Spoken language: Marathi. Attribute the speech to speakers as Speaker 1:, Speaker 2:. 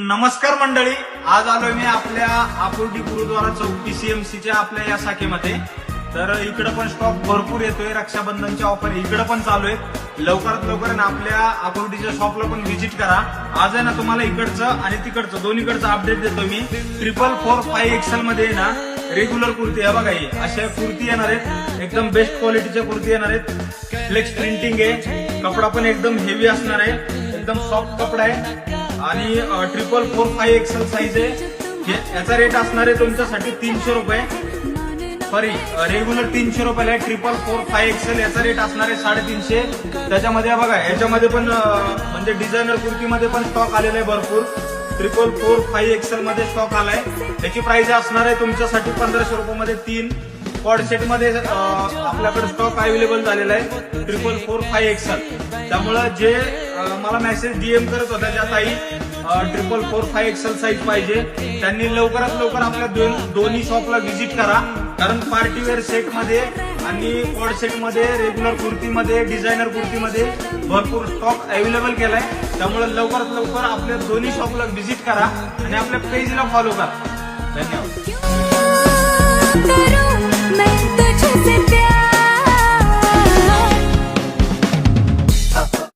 Speaker 1: नमस्कार मंडळी, आज आलोय मी आपल्या आकुर्डी गुरुद्वारा चौक PCMCच्या आपल्या या शाखेमध्ये. तर इकडे पण स्टॉक भरपूर येतोय. रक्षाबंधनच्या ऑफर इकडे पण चालू आहे. लवकरात लवकर ना आपल्या आकुर्डीच्या शॉपला पण व्हिजिट करा. आज आहे ना तुम्हाला इकडचं आणि तिकडचं दोन्हीकडचं अपडेट देतो मी. 444 XL मध्ये ना रेग्युलर कुर्ती आहे बघा. ही अशा कुर्ती येणार आहेत, एकदम बेस्ट क्वालिटीच्या कुर्ती येणार आहेत. फ्लेक्स प्रिंटिंग आहे, कपडा पण एकदम हेवी असणार आहे, एकदम सॉफ्ट कपडा आहे आणि 444 XL साईज आहे. याचा रेट असणार आहे तुमच्यासाठी 300 रुपये. सॉरी, रेग्युलर 300 रुपयाला आहे. 444 XL याचा रेट असणार आहे 350. त्याच्यामध्ये बघा, याच्यामध्ये पण म्हणजे डिझायनर कुर्तीमध्ये पण स्टॉक आलेला आहे भरपूर. 444 XL मध्ये स्टॉक आलाय. त्याची प्राइस असणार आहे तुमच्यासाठी 1500 रुपयामध्ये 3 कॉड सेट मध्ये आपल्याकडे स्टॉक अवेलेबल झालेला आहे 444 XL. त्यामुळे जे मला मेसेज DM करत होता ज्या ताई 444 XL साईज पाहिजे, त्यांनी लवकरात लवकर आपल्या दोन्ही शॉपला व्हिजिट करा. कारण पार्टीवेअर सेट मध्ये आणि कॉड सेट मध्ये, रेग्युलर कुर्तीमध्ये, डिझायनर कुर्तीमध्ये भरपूर स्टॉक अवेलेबल केलाय. त्यामुळे लवकरात लवकर आपल्या दोन्ही शॉपला व्हिजिट करा आणि आपल्या पेजला फॉलो करा. धन्यवाद.